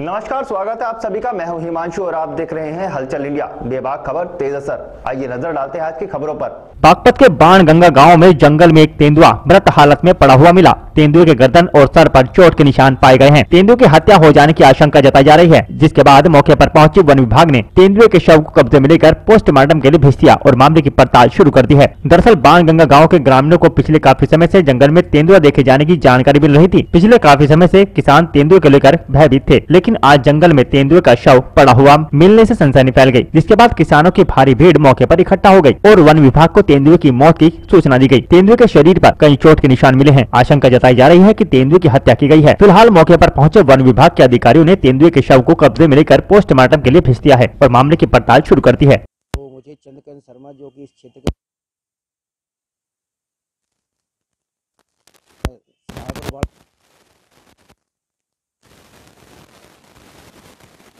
नमस्कार, स्वागत है आप सभी का। मैं हूं हिमांशु और आप देख रहे हैं हलचल इंडिया। बेबाक खबर, तेज असर। आइए नजर डालते हैं आज की खबरों पर। बागपत के बाणगंगा गांव में जंगल में एक तेंदुआ मृत हालत में पड़ा हुआ मिला। तेंदुए के गर्दन और सर पर चोट के निशान पाए गए हैं। तेंदुए की हत्या हो जाने की आशंका जताई जा रही है, जिसके बाद मौके पर पहुंची वन विभाग ने तेंदुए के शव को कब्जे में लेकर पोस्टमार्टम के लिए भेज दिया और मामले की पड़ताल शुरू कर दी है। दरअसल बाणगंगा गाँव के ग्रामीणों को पिछले काफी समय से जंगल में तेंदुआ देखे जाने की जानकारी मिल रही थी। पिछले काफी समय से किसान तेंदुए को लेकर भयभीत थे, लेकिन आज जंगल में तेंदुए का शव पड़ा हुआ मिलने से सनसनी फैल गई, जिसके बाद किसानों की भारी भीड़ मौके पर इकट्ठा हो गई और वन विभाग को तेंदुए की मौत की सूचना दी गई। तेंदुए के शरीर पर कई चोट के निशान मिले हैं। आशंका जताई जा रही है कि तेंदुए की हत्या की गई है। फिलहाल मौके पर पहुंचे वन विभाग के अधिकारियों ने तेंदुए के शव को कब्जे में लेकर पोस्टमार्टम के लिए भेज दिया है और मामले की पड़ताल शुरू कर दी है। तो मुझे चंद्रकांत शर्मा, जो कि इस क्षेत्र के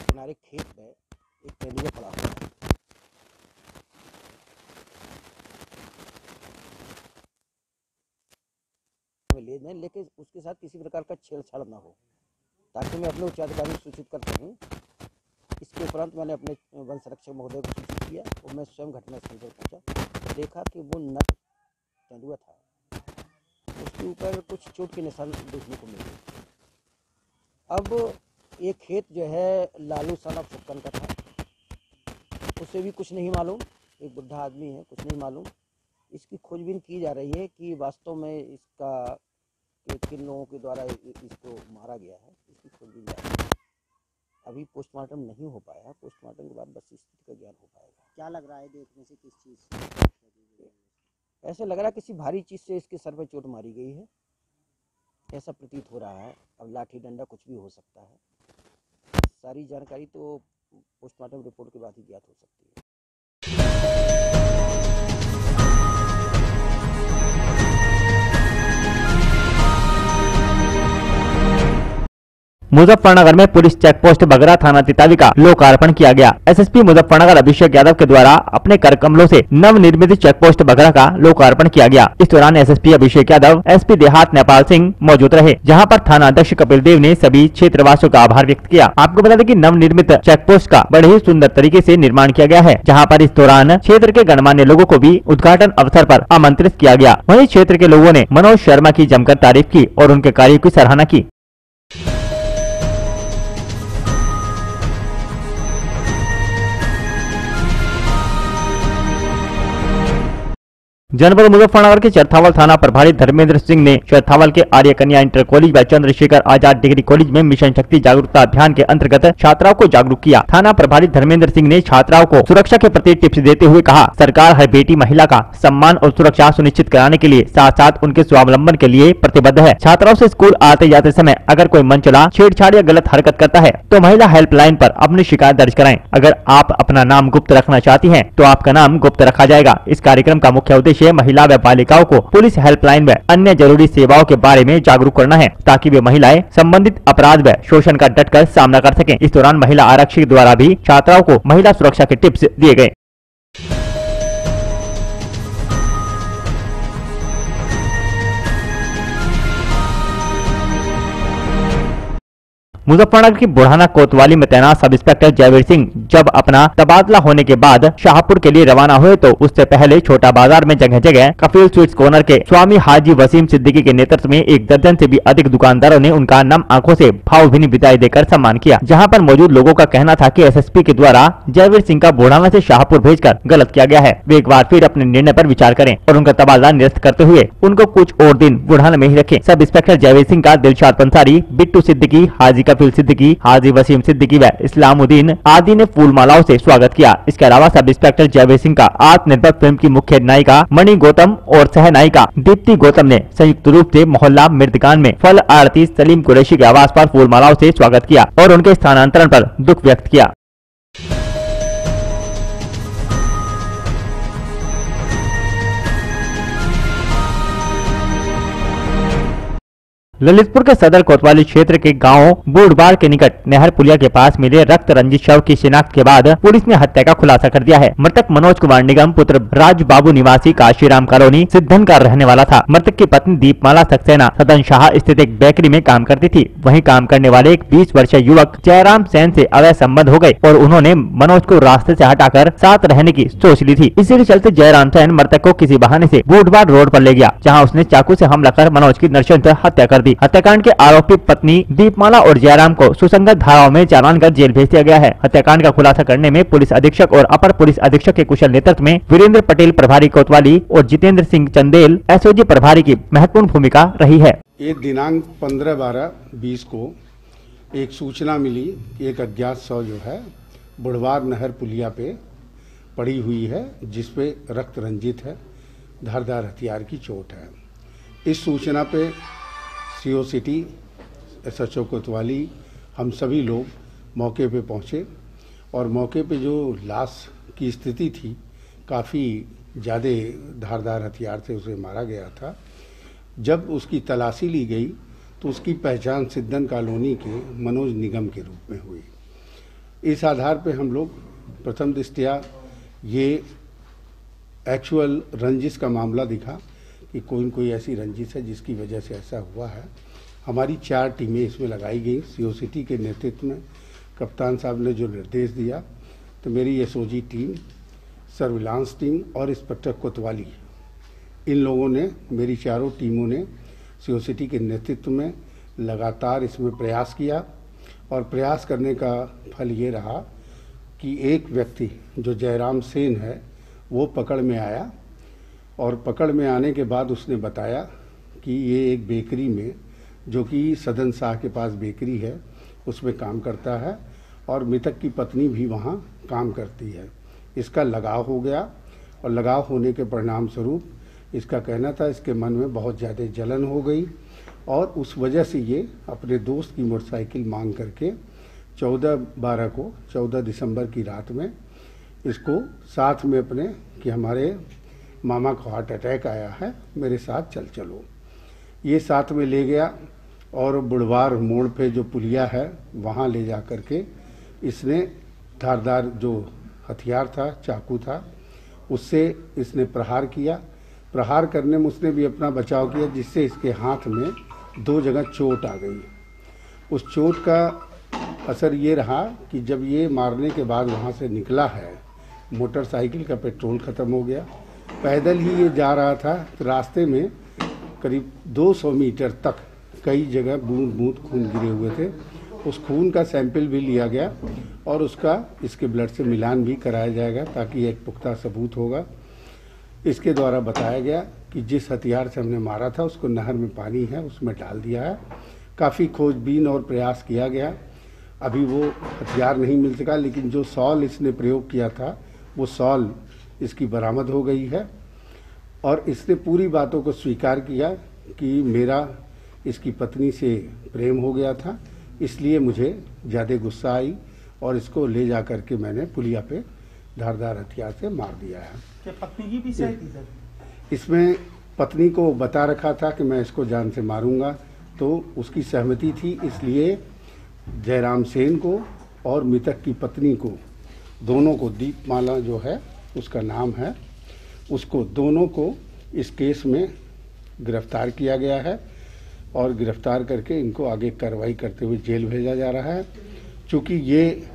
किनारे खेत में एक तेंदुआ पड़ा हुआ है। ले जाएं, लेकिन उसके साथ किसी प्रकार का छेड़छाड़ ना हो, ताकि मैं अपने उच्च अधिकारी को सूचित कर सकूं। इसके उपरांत मैंने अपने वन संरक्षक महोदय को सूचित किया और मैं स्वयं घटनास्थल पर पहुंचा। देखा कि वो नर तेंदुआ था, उसके ऊपर कुछ चोट के निशान देखने को मिले। अब ये खेत जो है लालू सन ऑफ फुक्कन का था, उसे भी कुछ नहीं मालूम। एक बुढ़ा आदमी है, कुछ नहीं मालूम। इसकी खोजबीन की जा रही है कि वास्तव में इसका किन लोगों के द्वारा इसको मारा गया है। इसकी खोजबीन जारी है। अभी पोस्टमार्टम नहीं हो पाया। पोस्टमार्टम के बाद बस स्थिति का ज्ञान हो पाएगा। क्या लग रहा है देखने से, किस चीज़ से? ऐसे लग रहा है किसी भारी चीज़ से इसके सर पर चोट मारी गई है, ऐसा प्रतीत हो रहा है। अब लाठी डंडा कुछ भी हो सकता है। सारी जानकारी तो पोस्टमार्टम रिपोर्ट के बाद ही ज्ञात हो सकती है। मुजफ्फरनगर में पुलिस चेक पोस्ट बगरा थाना तितावी का लोकार्पण किया गया। एसएसपी मुजफ्फरनगर अभिषेक यादव के द्वारा अपने कर कमलों से नव निर्मित चेक पोस्ट बगरा का लोकार्पण किया गया। इस दौरान एसएसपी अभिषेक यादव, एसपी देहात नेपाल सिंह मौजूद रहे, जहां पर थाना अध्यक्ष कपिल देव ने सभी क्षेत्रवासियों का आभार व्यक्त किया। आपको बता दें कि नव निर्मित चेक पोस्ट का बड़े ही सुंदर तरीके से निर्माण किया गया है, जहाँ पर इस दौरान क्षेत्र के गणमान्य लोगों को भी उद्घाटन अवसर पर आमंत्रित किया गया। वहीं क्षेत्र के लोगों ने मनोज शर्मा की जमकर तारीफ की और उनके कार्य की सराहना की। जनपद मुजफ्फरनगर के चरथावल थाना प्रभारी धर्मेंद्र सिंह ने चरथावल के आर्य कन्या इंटर कॉलेज व चंद्रशेखर आजाद डिग्री कॉलेज में मिशन शक्ति जागरूकता अभियान के अंतर्गत छात्राओं को जागरूक किया। थाना प्रभारी धर्मेंद्र सिंह ने छात्राओं को सुरक्षा के प्रति टिप्स देते हुए कहा, सरकार हर बेटी महिला का सम्मान और सुरक्षा सुनिश्चित कराने के लिए साथ साथ उनके स्वावलंबन के लिए प्रतिबद्ध है। छात्राओं से स्कूल आते जाते समय अगर कोई मनचला छेड़छाड़ या गलत हरकत करता है तो महिला हेल्पलाइन पर अपनी शिकायत दर्ज कराएं। अगर आप अपना नाम गुप्त रखना चाहती हैं तो आपका नाम गुप्त रखा जाएगा। इस कार्यक्रम का मुख्य उद्देश्य महिला व बालिकाओं को पुलिस हेल्पलाइन व अन्य जरूरी सेवाओं के बारे में जागरूक करना है, ताकि वे महिलाएं संबंधित अपराध व शोषण का डटकर सामना कर सकें। इस दौरान महिला आरक्षक द्वारा भी छात्राओं को महिला सुरक्षा के टिप्स दिए गए। मुजफ्फरनगर की बुढ़ाना कोतवाली में तैनात सब इंस्पेक्टर जयवीर सिंह जब अपना तबादला होने के बाद शाहपुर के लिए रवाना हुए तो उससे पहले छोटा बाजार में जगह जगह कफील स्वीट्स कॉर्नर के स्वामी हाजी वसीम सिद्दीकी के नेतृत्व में एक दर्जन से भी अधिक दुकानदारों ने उनका नम आंखों से भावभीनी विदाई देकर सम्मान किया। जहां पर मौजूद लोगों का कहना था कि एसएसपी के द्वारा जयवीर सिंह का बुढ़ाना से शाहपुर भेजकर गलत किया गया है। वे एक बार फिर अपने निर्णय पर विचार करें और उनका तबादला निरस्त करते हुए उनको कुछ और दिन बुढ़ाना में ही रखें। सब इंस्पेक्टर जयवीर सिंह का दिलशाद पंसारी, बिट्टू सिद्दीकी, हाजी कफील सिद्दीकी, हाजी वसीम सिद्दीकी व इस्लामुद्दीन आदि ने फूल मालाओं से स्वागत किया। इसके अलावा सब इंस्पेक्टर जयवीर सिंह का आत्मनिर्भर फिल्म की मुख्य नायिका मणि गौतम और सह नायिका दीप्ति गौतम ने संयुक्त रूप से मोहल्ला मृदगान में फल आरती सलीम कुरैशी के आवास पर फूल मालाओं से स्वागत किया और उनके स्थानांतरण पर दुख व्यक्त किया। ललितपुर के सदर कोतवाली क्षेत्र के गांव बूढ़बाड़ के निकट नहर पुलिया के पास मिले रक्त रंजित शव की शिनाख्त के बाद पुलिस ने हत्या का खुलासा कर दिया है। मृतक मनोज कुमार निगम पुत्र राज बाबू निवासी काशीराम कॉलोनी सिद्धन का रहने वाला था। मृतक की पत्नी दीपमाला सक्सेना सदन शाह स्थित एक बेकरी में काम करती थी। वहीं काम करने वाले एक 20 वर्षीय युवक जयराम सेन से अवैध संबंध हो गए और उन्होंने मनोज को रास्ते से हटाकर साथ रहने की सोच ली थी। इसी के चलते जयराम सेन मृतक को किसी बहाने से बूढ़बाड़ रोड पर ले गया, जहाँ उसने चाकू से हमला कर मनोज की नृशंस हत्या कर दी। हत्याकांड के आरोपी पत्नी दीपमाला और जयराम को सुसंगत धाराओं में चालान कर जेल भेज दिया गया है। हत्याकांड का खुलासा करने में पुलिस अधीक्षक और अपर पुलिस अधीक्षक के कुशल नेतृत्व में वीरेंद्र पटेल प्रभारी कोतवाली और जितेंद्र सिंह चंदेल एसओजी प्रभारी की महत्वपूर्ण भूमिका रही है। ये दिनांक 15/12/20 को एक सूचना मिली, एक अज्ञात शव जो है बुढ़वार नहर पुलिया पे पड़ी हुई है, जिसपे रक्त रंजित है, धारदार हथियार की चोट है। इस सूचना पे सीओ सिटी, एसएचओ कोतवाली, हम सभी लोग मौके पे पहुँचे और मौके पे जो लाश की स्थिति थी, काफ़ी ज़्यादा धारदार हथियार से उसे मारा गया था। जब उसकी तलाशी ली गई तो उसकी पहचान सिद्धन कॉलोनी के मनोज निगम के रूप में हुई। इस आधार पे हम लोग प्रथम दृष्टया ये एक्चुअल रंजिश का मामला दिखा कि कोई न कोई ऐसी रंजिश है जिसकी वजह से ऐसा हुआ है। हमारी 4 टीमें इसमें लगाई गई। सीओ सिटी के नेतृत्व में कप्तान साहब ने जो निर्देश दिया, तो मेरी एसओजी टीम, सर्विलांस टीम और इंस्पेक्टर कोतवाली, इन लोगों ने, मेरी चारों टीमों ने सीओ सिटी के नेतृत्व में लगातार इसमें प्रयास किया और प्रयास करने का फल ये रहा कि एक व्यक्ति जो जयराम सेन है वो पकड़ में आया और पकड़ में आने के बाद उसने बताया कि ये एक बेकरी में, जो कि सदन शाह के पास बेकरी है, उसमें काम करता है और मृतक की पत्नी भी वहाँ काम करती है। इसका लगाव हो गया और लगाव होने के परिणाम स्वरूप इसका कहना था इसके मन में बहुत ज़्यादा जलन हो गई और उस वजह से ये अपने दोस्त की मोटरसाइकिल मांग करके 14 दिसंबर की रात में इसको साथ में अपने कि हमारे मामा को हार्ट अटैक आया है, मेरे साथ चलो, ये साथ में ले गया और बुढ़वार मोड़ पे जो पुलिया है वहाँ ले जा कर के इसने धारदार जो हथियार था, चाकू था, उससे इसने प्रहार किया। प्रहार करने में उसने भी अपना बचाव किया, जिससे इसके हाथ में 2 जगह चोट आ गई। उस चोट का असर ये रहा कि जब ये मारने के बाद वहाँ से निकला है, मोटरसाइकिल का पेट्रोल ख़त्म हो गया। पैदल ही ये जा रहा था, तो रास्ते में करीब 200 मीटर तक कई जगह बूंद बूंद खून गिरे हुए थे। उस खून का सैंपल भी लिया गया और उसका इसके ब्लड से मिलान भी कराया जाएगा, ताकि एक पुख्ता सबूत होगा। इसके द्वारा बताया गया कि जिस हथियार से हमने मारा था उसको नहर में पानी है, उसमें डाल दिया है। काफ़ी खोजबीन और प्रयास किया गया, अभी वो हथियार नहीं मिल सका, लेकिन जो सॉल इसने प्रयोग किया था वो सॉल इसकी बरामद हो गई है और इसने पूरी बातों को स्वीकार किया कि मेरा इसकी पत्नी से प्रेम हो गया था, इसलिए मुझे ज़्यादा गुस्सा आई और इसको ले जा करके मैंने पुलिया पे धारदार हथियार से मार दिया है। क्या पत्नी की भी सही थी सर? इसमें पत्नी को बता रखा था कि मैं इसको जान से मारूंगा, तो उसकी सहमति थी, इसलिए जयराम सेन को और मृतक की पत्नी को, दोनों को, दीपमाला जो है उसका नाम है, उसको दोनों को इस केस में गिरफ्तार किया गया है और गिरफ्तार करके इनको आगे कार्रवाई करते हुए जेल भेजा जा रहा है। चूँकि ये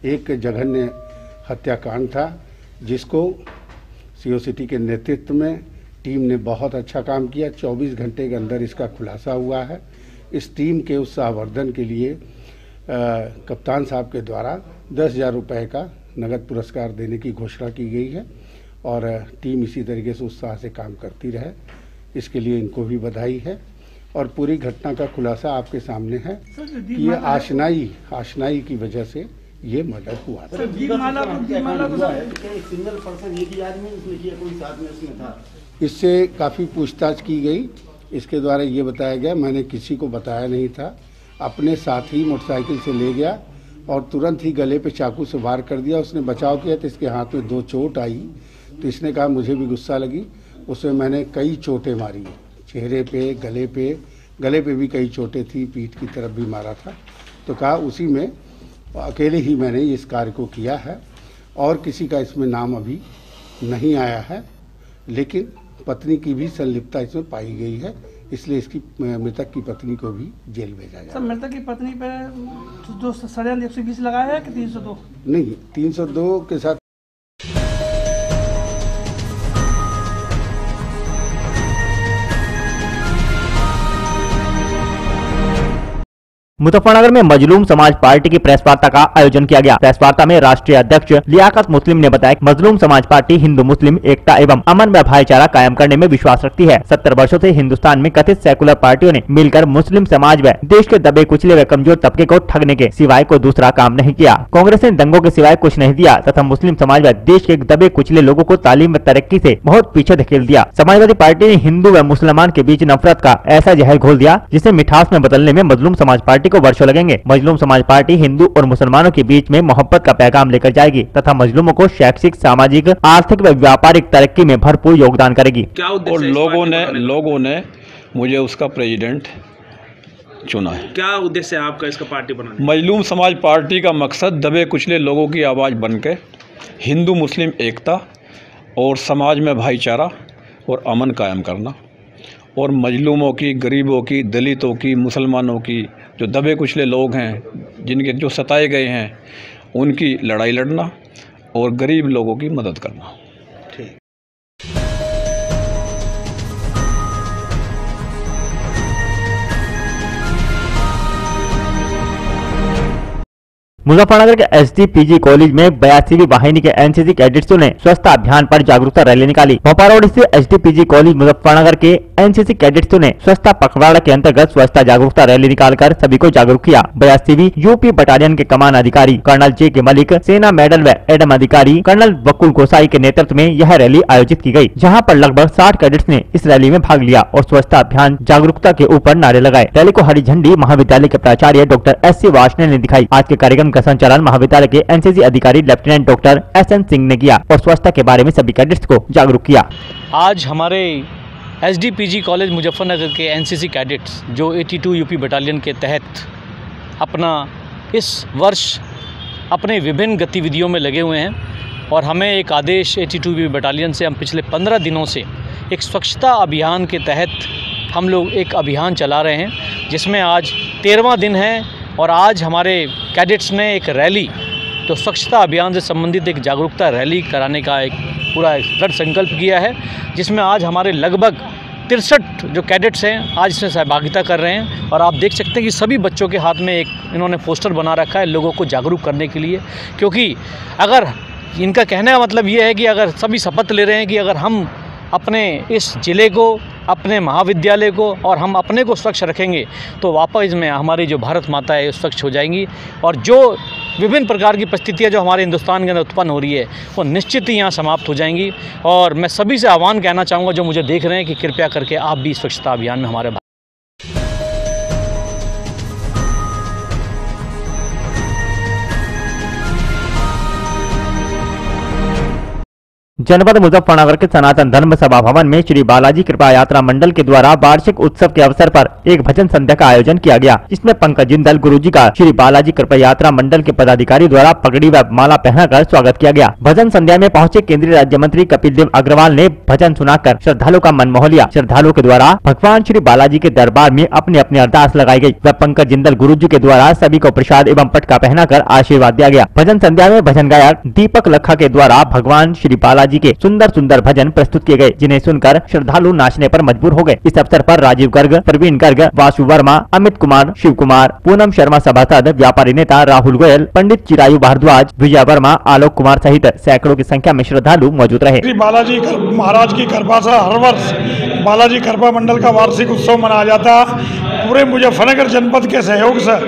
एक जघन्य हत्याकांड था जिसको सीओ सिटी के नेतृत्व में टीम ने बहुत अच्छा काम किया। 24 घंटे के अंदर इसका खुलासा हुआ है। इस टीम के उत्साहवर्धन के लिए कप्तान साहब के द्वारा 10,000 रुपये का नगद पुरस्कार देने की घोषणा की गई है और टीम इसी तरीके से उत्साह से काम करती रहे, इसके लिए इनको भी बधाई है। और पूरी घटना का खुलासा आपके सामने है कि ये आशनाई की वजह से ये मर्डर हुआ था। सिंगल पर्सन एक ही आदमी उसने किया, कोई साथ में उसमें था? इससे काफ़ी पूछताछ की गई। इसके द्वारा ये बताया गया, मैंने किसी को बताया नहीं था, अपने साथ ही मोटरसाइकिल से ले गया और तुरंत ही गले पे चाकू से वार कर दिया। उसने बचाव किया तो इसके हाथ में 2 चोट आई, तो इसने कहा मुझे भी गुस्सा लगी, उसमें मैंने कई चोटें मारी, चेहरे पे, गले पे, गले पे भी कई चोटें थी, पीठ की तरफ भी मारा था। तो कहा उसी में अकेले ही मैंने इस कार्य को किया है और किसी का इसमें नाम अभी नहीं आया है, लेकिन पत्नी की भी संलिप्तता इसमें पाई गई है, इसलिए इसकी मृतक की पत्नी को भी जेल भेजा जाए। सर मृतक की पत्नी पे जो षड्यंत्र 120 लगाया है कि 302? नहीं, 302 के साथ। मुजफ्फरनगर में मजलूम समाज पार्टी की प्रेस वार्ता का आयोजन किया गया। प्रेस वार्ता में राष्ट्रीय अध्यक्ष लियाकत मुस्लिम ने बताया कि मजलूम समाज पार्टी हिंदू मुस्लिम एकता एवं अमन व भाईचारा कायम करने में विश्वास रखती है। 70 वर्षों से हिंदुस्तान में कथित सेकुलर पार्टियों ने मिलकर मुस्लिम समाज व देश के दबे कुचले व कमजोर तबके को ठगने के सिवाय कोई दूसरा काम नहीं किया। कांग्रेस ने दंगों के सिवाय कुछ नहीं दिया तथा मुस्लिम समाज व देश के दबे कुचले लोगों को तालीम व तरक्की से बहुत पीछे धकेल दिया। समाजवादी पार्टी ने हिंदू व मुसलमान के बीच नफरत का ऐसा जहर घोल दिया जिसे मिठास में बदलने में मजलूम समाज पार्टी को वर्षों लगेंगे। मजलूम समाज पार्टी हिंदू और मुसलमानों के बीच में मोहब्बत का पैगाम लेकर जाएगी तथा मजलूमों को शैक्षिक, सामाजिक, आर्थिक व व्यापारिक तरक्की में भरपूर योगदान करेगी। और लोगों ने मुझे उसका प्रेसिडेंट चुना है। क्या उद्देश्य है आपका इसका पार्टी बनाने? मजलूम समाज पार्टी का मकसद दबे कुचले लोगों की आवाज़ बनकर हिंदू मुस्लिम एकता और समाज में भाईचारा और अमन कायम करना और मजलूमों की, गरीबों की, दलितों की, मुसलमानों की, जो दबे कुचले लोग हैं, जिनके जो सताए गए हैं, उनकी लड़ाई लड़ना और गरीब लोगों की मदद करना। ठीक। मुजफ्फरनगर के एसडीपीजी कॉलेज में 82वीं वाहिनी के एनसीसी कैडेट्सों ने स्वच्छता अभियान पर जागरूकता रैली निकाली। भोपाल रोड स्थित एसडीपीजी कॉलेज मुजफ्फरनगर के एनसीसी कैडेट्सों ने स्वच्छता पखवाड़ा के अंतर्गत स्वच्छता जागरूकता रैली निकालकर सभी को जागरूक किया। 82वीं यूपी बटालियन के कमान अधिकारी कर्नल जे के मलिक, सेना मेडल व एडम अधिकारी कर्नल वकुल गोसाई के नेतृत्व में यह रैली आयोजित की गयी, जहाँ पर लगभग 60 कैडेट्स ने इस रैली में भाग लिया और स्वच्छता अभियान जागरूकता के ऊपर नारे लगाए। रैली को हरी झंडी महाविद्यालय के प्राचार्य डॉक्टर एस.सी. वार्ष्णेय ने दिखाई। आज के कार्यक्रम का संचालन महाविद्यालय के एनसीसी अधिकारी लेफ्टिनेंट डॉक्टर एस.एन. सिंह ने किया और स्वच्छता के बारे में सभी कैडेट्स को जागरूक किया। आज हमारे एसडीपीजी कॉलेज मुजफ्फरनगर के एनसीसी कैडेट्स जो 82 यूपी बटालियन के तहत अपना इस वर्ष अपने विभिन्न गतिविधियों में लगे हुए हैं और हमें एक आदेश 82 यूपी बटालियन से हम पिछले 15 दिनों से एक स्वच्छता अभियान के तहत हम लोग एक अभियान चला रहे हैं, जिसमें आज 13वां दिन है और आज हमारे कैडेट्स ने एक रैली, तो स्वच्छता अभियान से संबंधित एक जागरूकता रैली कराने का एक पूरा दृढ़ संकल्प किया है, जिसमें आज हमारे लगभग 63 जो कैडेट्स हैं आज इसमें सहभागिता कर रहे हैं। और आप देख सकते हैं कि सभी बच्चों के हाथ में एक इन्होंने पोस्टर बना रखा है लोगों को जागरूक करने के लिए, क्योंकि अगर इनका कहने का मतलब ये है कि अगर सभी शपथ ले रहे हैं कि अगर हम अपने इस ज़िले को, अपने महाविद्यालय को और हम अपने को स्वच्छ रखेंगे तो वापस में हमारी जो भारत माता है स्वच्छ हो जाएंगी और जो विभिन्न प्रकार की परिस्थितियाँ जो हमारे हिंदुस्तान के अंदर उत्पन्न हो रही है वो निश्चित ही यहाँ समाप्त हो जाएंगी। और मैं सभी से आह्वान कहना चाहूँगा जो मुझे देख रहे हैं कि कृपया करके आप भी स्वच्छता अभियान में हमारे जनपद मुजफ्फरनगर के सनातन धर्म सभा भवन में श्री बालाजी कृपा यात्रा मंडल के द्वारा वार्षिक उत्सव के अवसर पर एक भजन संध्या का आयोजन किया गया। इसमें पंकज जिंदल गुरुजी का श्री बालाजी कृपा यात्रा मंडल के पदाधिकारी द्वारा पगड़ी व माला पहनाकर स्वागत किया गया। भजन संध्या में पहुंचे केंद्रीय राज्य मंत्री कपिल देव अग्रवाल ने भजन सुनाकर श्रद्धालुओं का मन मोह लिया। श्रद्धालुओं के द्वारा भगवान श्री बालाजी के दरबार में अपनी अपनी अरदास लगाई गयी व पंकज जिंदल गुरुजी के द्वारा सभी को प्रसाद एवं पटका पहनाकर आशीर्वाद दिया गया। भजन संध्या में भजन गायक दीपक लखा के द्वारा भगवान श्री बालाजी के सुंदर सुंदर भजन प्रस्तुत किए गए, जिन्हें सुनकर श्रद्धालु नाचने पर मजबूर हो गए। इस अवसर पर राजीव गर्ग, प्रवीण गर्ग, वासु वर्मा, अमित कुमार, शिव कुमार, पूनम शर्मा सभासद, व्यापारी नेता राहुल गोयल, पंडित चिरायु भारद्वाज, विजय वर्मा, आलोक कुमार सहित सैकड़ों की संख्या में श्रद्धालु मौजूद रहे। श्री बालाजी महाराज की कृपा से हर वर्ष बालाजी कृपा मंडल का वार्षिक उत्सव मनाया जाता है। पूरे मुजफ्फरनगर जनपद के सहयोग से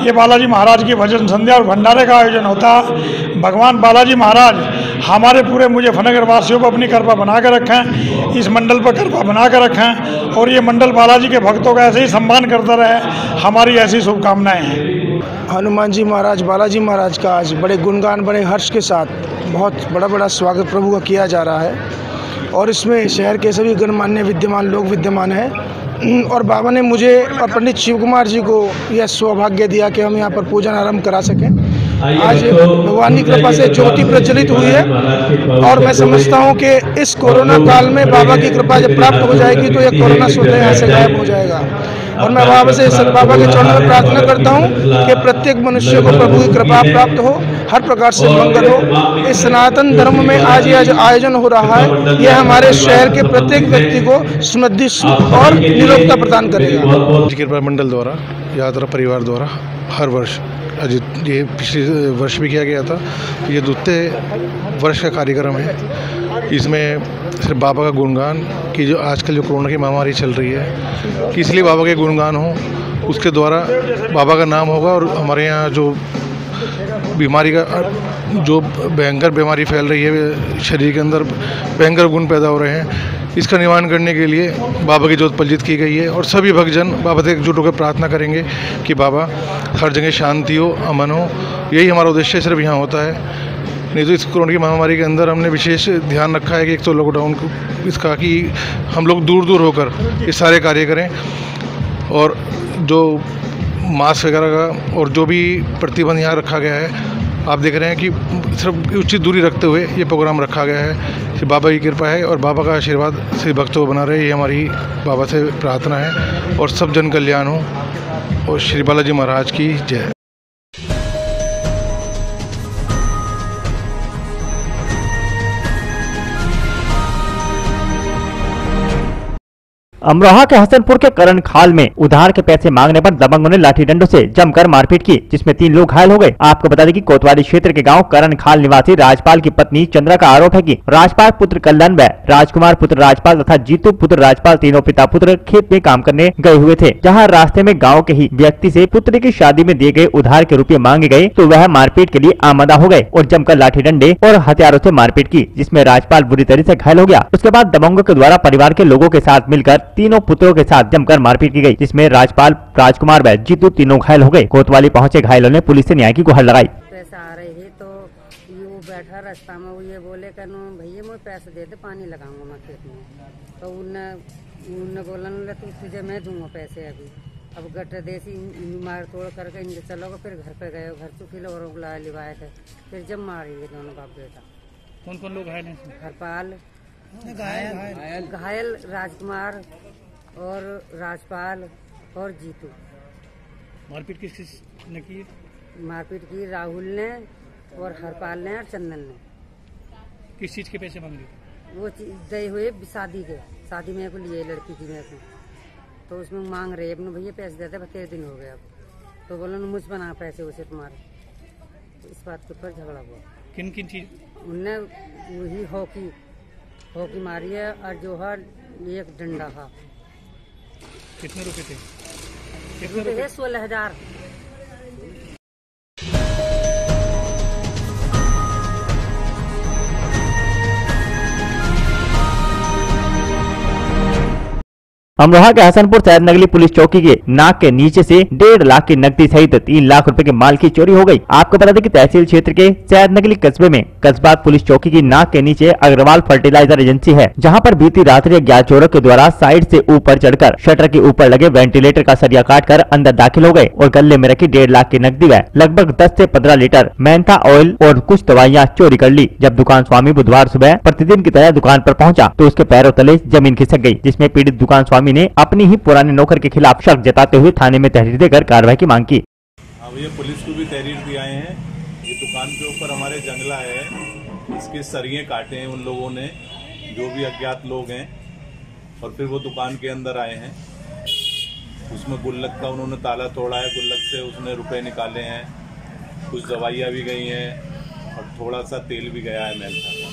ये बालाजी महाराज की भजन संध्या और भंडारे का आयोजन होता है। भगवान बालाजी महाराज हमारे पूरे मुजफ्फरनगर वासियों पर अपनी कृपा बना कर रखें, इस मंडल पर कृपा बना कर रखें और ये मंडल बालाजी के भक्तों का ऐसे ही सम्मान करता रहे, हमारी ऐसी शुभकामनाएं हैं। हनुमान जी महाराज, बालाजी महाराज का आज बड़े गुणगान, बड़े हर्ष के साथ बहुत बड़ा स्वागत प्रभु का किया जा रहा है और इसमें शहर के सभी गणमान्य विद्यमान लोग विद्यमान हैं और बाबा ने मुझे और पंडित शिव कुमार जी को यह सौभाग्य दिया कि हम यहाँ पर पूजन आरंभ करा सकें। आज भगवान की कृपा से ज्योति प्रज्वलित हुई है और मैं समझता हूँ कि इस कोरोना काल में बाबा की कृपा जब प्राप्त हो जाएगी तो यह कोरोना स्वतः यहाँ से गायब हो जाएगा। और मैं बाबा से बाबा के चरणों में प्रार्थना करता हूँ कि प्रत्येक मनुष्य को प्रभु की कृपा प्राप्त हो, हर प्रकार से मंगल हो। इस सनातन धर्म में आज यह आयोजन हो रहा है, यह हमारे शहर के प्रत्येक व्यक्ति को समृद्धि और निरोगता प्रदान करेगा। कृपा मंडल द्वारा यात्रा परिवार द्वारा हर वर्ष, ये पिछले वर्ष भी किया गया था, ये दूसरे वर्ष का कार्यक्रम है। इसमें सिर्फ बाबा का गुणगान कि जो आजकल जो कोरोना की महामारी चल रही है कि इसलिए बाबा के गुणगान हो, उसके द्वारा बाबा का नाम होगा और हमारे यहाँ जो बीमारी का जो भयंकर बीमारी फैल रही है, शरीर के अंदर भयंकर गुण पैदा हो रहे हैं, इसका निवारण करने के लिए बाबा की जोत प्रज्वलित की गई है। और सभी भक्तजन बाबा से एकजुट होकर प्रार्थना करेंगे कि बाबा हर जगह शांति हो, अमन हो। यही हमारा उद्देश्य सिर्फ यहाँ होता है। नहीं तो इस कोरोना की महामारी के अंदर हमने विशेष ध्यान रखा है कि एक तो लॉकडाउन को इसका कि हम लोग दूर दूर होकर ये सारे कार्य करें और जो मास्क वगैरह का और जो भी प्रतिबंध यहाँ रखा गया है, आप देख रहे हैं कि सिर्फ उचित दूरी रखते हुए ये प्रोग्राम रखा गया है। कि बाबा की कृपा है और बाबा का आशीर्वाद सभी भक्तों को बना रहे, ये हमारी बाबा से प्रार्थना है। और सब जन कल्याण हो और श्री बालाजी महाराज की जय। अमरोहा के हसनपुर के करण खाल में उधार के पैसे मांगने पर दबंगों ने लाठी डंडों से जमकर मारपीट की, जिसमें 3 लोग घायल हो गए। आपको बता दें कि कोतवाली क्षेत्र के गांव करण खाल निवासी राजपाल की पत्नी चंद्रा का आरोप है कि राजपाल पुत्र कल्याण व राजकुमार पुत्र राजपाल तथा जीतू पुत्र राजपाल तीनों पिता पुत्र खेत में काम करने गए हुए थे। जहाँ रास्ते में गाँव के ही व्यक्ति से पुत्र की शादी में दिए गए उधार के रुपए मांगे गए तो वह मारपीट के लिए आमादा हो गए और जमकर लाठी डंडे और हथियारों से मारपीट की, जिसमें राजपाल बुरी तरह से घायल हो गया। उसके बाद दबंगों के द्वारा परिवार के लोगों के साथ मिलकर तीनों पुत्रों के साथ जमकर मारपीट की गई, जिसमें राजपाल, राजकुमार व जीतू तीनों घायल हो गए। कोतवाली पहुंचे घायलों ने पुलिस से न्याय की गुहार लगाई। पैसा आ रहे है तो वो बैठा रास्ता में, वो ये बोले कनो भैया मुझे पैसे दे दे, पानी लगाऊंगा मैं खेत में। तो उन्होंने बोला तुझे मैं दूंगा पैसे अभी। अब गट्टे देसी मार तोड़ करके इनके चलोगे, फिर घर पे गए, घर चुकी लोग लिवाए थे, फिर जब मारी ये दोनों बाप बेटा। कौन कौन लोग घायल हैं? हरपाल घायल, राजकुमार और राजपाल और जीतू। मारपीट किस ने की? मारपीट की राहुल ने और हरपाल ने और चंदन ने। किस चीज के पैसे मांगे? वो दे हुए शादी के, शादी में को लिए लड़की की मेरे को, तो उसमें मांग रहे अपने भैया पैसे देते, 13 दिन हो गए अब। तो बोलो मुझ बना पैसे उसे तुम्हारे, तो इस बात के ऊपर झगड़ा हुआ। किन किन चीज? उनने वही हॉकी मारी है और जो है एक डंडा था। कितने रुपए थे? 16,000। अमरोहा के हसनपुर सैयद नगली पुलिस चौकी के नाक के नीचे से 1.5 लाख की नकदी सहित 3 लाख रुपए के माल की चोरी हो गई। आपको बता दें कि तहसील क्षेत्र के सैयद नगली कस्बे में कस्बा पुलिस चौकी की नाक के नीचे अग्रवाल फर्टिलाइजर एजेंसी है, जहां पर बीती रात्रि अज्ञात चोरों के द्वारा साइड से ऊपर चढ़कर शटर के ऊपर लगे वेंटिलेटर का सरिया काटकर अंदर दाखिल हो गए और गले में रखी 1.5 लाख की नकदी व लगभग 10 से 15 लीटर मेंथा ऑयल और कुछ दवाइयाँ चोरी कर ली। जब दुकान स्वामी बुधवार सुबह प्रतिदिन की तरह दुकान पर पहुंचा तो उसके पैरों तले जमीन खिसक गई, जिसमें पीड़ित दुकान स्वामी ने अपनी ही पुराने नौकर के खिलाफ शक जताते हुए थाने में तहरीर देकर कार्रवाई की मांग की। ये पुलिस को भी तहरीर दिए हैं। ये दुकान के ऊपर हमारे जंगला है, इसके सरिये काटे हैं उन लोगों ने, जो भी अज्ञात लोग हैं, और फिर वो दुकान के अंदर आए हैं। उसमें गुल्लक का उन्होंने ताला तोड़ा है, गुल्लक से उसने रुपए निकाले हैं, कुछ दवाइयाँ भी गई हैं और थोड़ा सा तेल भी गया है मेंथा का।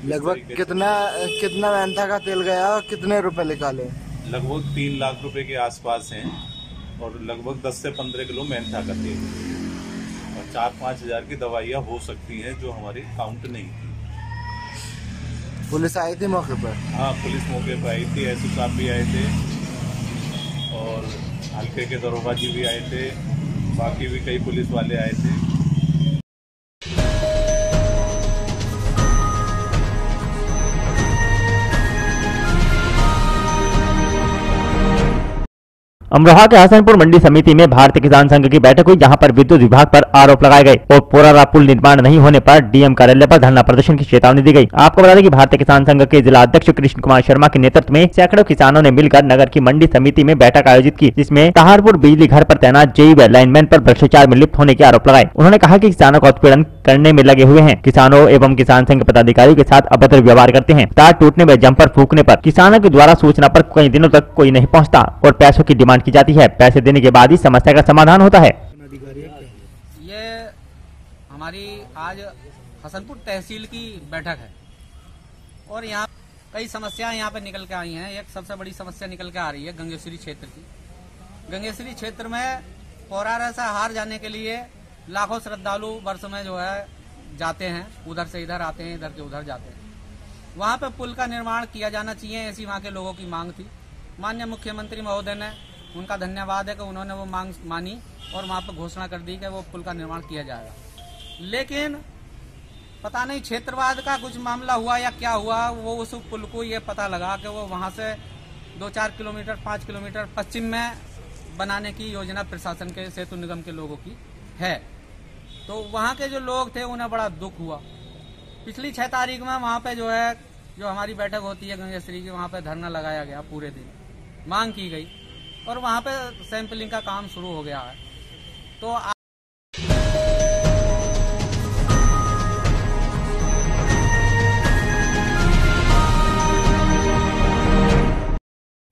लगभग कितना मेंथा का तेल गया और कितने रुपए निकाले? लगभग 3 लाख रुपए के आसपास हैं और लगभग 10 से 15 किलो मेंथा का तेल और 4-5 हज़ार की दवाइयाँ हो सकती हैं जो हमारी काउंट नहीं थी। पुलिस आई थी मौके पर? हाँ, पुलिस मौके पर आई थी, एसओ साहब भी आए थे और हल्के के दरोगा जी भी आए थे, बाकी भी कई पुलिस वाले आए थे। अमरोहा के हसनपुर मंडी समिति में भारतीय किसान संघ की बैठक हुई, जहां पर विद्युत विभाग पर आरोप लगाए गए और पोरारा पुल निर्माण नहीं होने पर डीएम कार्यालय पर धरना प्रदर्शन की चेतावनी दी गई। आपको बता दें कि भारतीय किसान संघ के जिला अध्यक्ष कृष्ण कुमार शर्मा के नेतृत्व में सैकड़ों किसानों ने मिलकर नगर की मंडी समिति में बैठक आयोजित की, जिसमें तहारपुर बिजली घर पर तैनात जेई व लाइनमैन पर भ्रष्टाचार में लिप्त होने के आरोप लगाए। उन्होंने कहा कि किसानों का उत्पीड़न करने में लगे हुए हैं, किसानों एवं किसान संघ पदाधिकारियों के साथ अभद्र व्यवहार करते हैं, तार टूटने व जम्पर फूकने पर किसानों के द्वारा सूचना पर कई दिनों तक कोई नहीं पहुंचता और पैसों की डिमांड की जाती है। पैसे देने के बाद ही समस्या का समाधान होता है। ये हमारी आज हसनपुर तहसील की बैठक है और यहाँ कई समस्याएं यहाँ पर निकल के आई हैं। एक सबसे बड़ी समस्या निकल के आ रही है गंगेश्वरी क्षेत्र की। गंगेश्वरी क्षेत्र में पोरारा से हार जाने के लिए लाखों श्रद्धालु वर्ष में जो है जाते हैं, उधर से इधर आते हैं, इधर से उधर जाते हैं। वहाँ पे पुल का निर्माण किया जाना चाहिए, ऐसी वहाँ के लोगों की मांग थी। माननीय मुख्यमंत्री महोदय ने, उनका धन्यवाद है कि उन्होंने वो मांग मानी और वहाँ पर घोषणा कर दी कि वो पुल का निर्माण किया जाएगा। लेकिन पता नहीं क्षेत्रवाद का कुछ मामला हुआ या क्या हुआ, वो उस पुल को ये पता लगा कि वो वहाँ से 2-4 किलोमीटर 5 किलोमीटर पश्चिम में बनाने की योजना प्रशासन के सेतु निगम के लोगों की है। तो वहाँ के जो लोग थे उन्हें बड़ा दुख हुआ। पिछली 6 तारीख में वहाँ पे जो है, जो हमारी बैठक होती है गंगेश्वरी की, वहाँ पे धरना लगाया गया, पूरे दिन मांग की गई और वहाँ पे सैंपलिंग का काम शुरू हो गया है। तो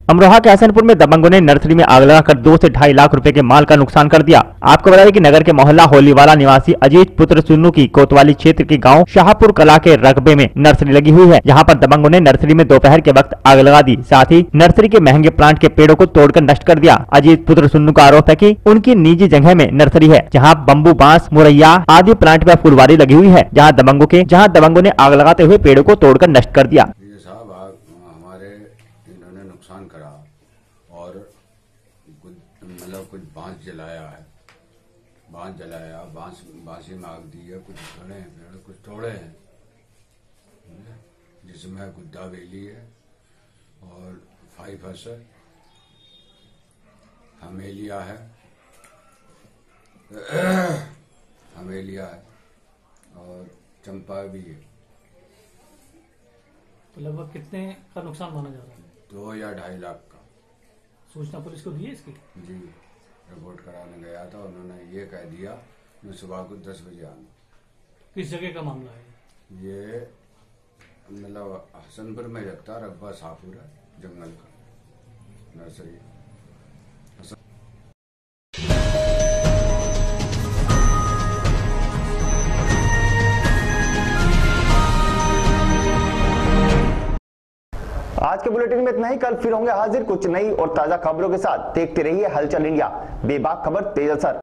अमरोहा के हसनपुर में दबंगों ने नर्सरी में आग लगाकर 2 से 2.5 लाख रुपए के माल का नुकसान कर दिया। आपको बता दें कि नगर के मोहल्ला होलीवाला निवासी अजीत पुत्र सुन्नू की कोतवाली क्षेत्र के गांव शाहपुर कला के रकबे में नर्सरी लगी हुई है, जहां पर दबंगों ने नर्सरी में दोपहर के वक्त आग लगा दी, साथ ही नर्सरी के महंगे प्लांट के पेड़ों को तोड़कर नष्ट कर दिया। अजीत पुत्र सुन्नू का आरोप है कि उनकी निजी जगह में नर्सरी है, जहाँ बम्बू, बांस, मुरैया आदि प्लांट में फुलवारी लगी हुई है, जहाँ दबंगों ने आग लगाते हुए पेड़ों को तोड़कर नष्ट कर दिया। मतलब कुछ बांस जलाया है, बांसी में आग दी है, कुछ खड़े हैं पेड़, कुछ तोड़े हैं, जिसमें गुद्दा बेली है और फाइफस है, हमेलिया है और चंपा भी है। तो लगभग कितने का नुकसान माना जा रहा है? 2 या 2.5 लाख का। सूचना पुलिस को दी है इसकी? जी, रिपोर्ट कराने गया था, उन्होंने ये कह दिया मैं सुबह को 10 बजे आना। किस जगह का मामला है ये? मतलब हसनपुर में लगता, रकबा शाहपुर है, जंगल का नर्सरी। आज के बुलेटिन में इतना ही। कल फिर होंगे हाजिर कुछ नई और ताजा खबरों के साथ। देखते रहिए हलचल इंडिया, बेबाक खबर तेज असर।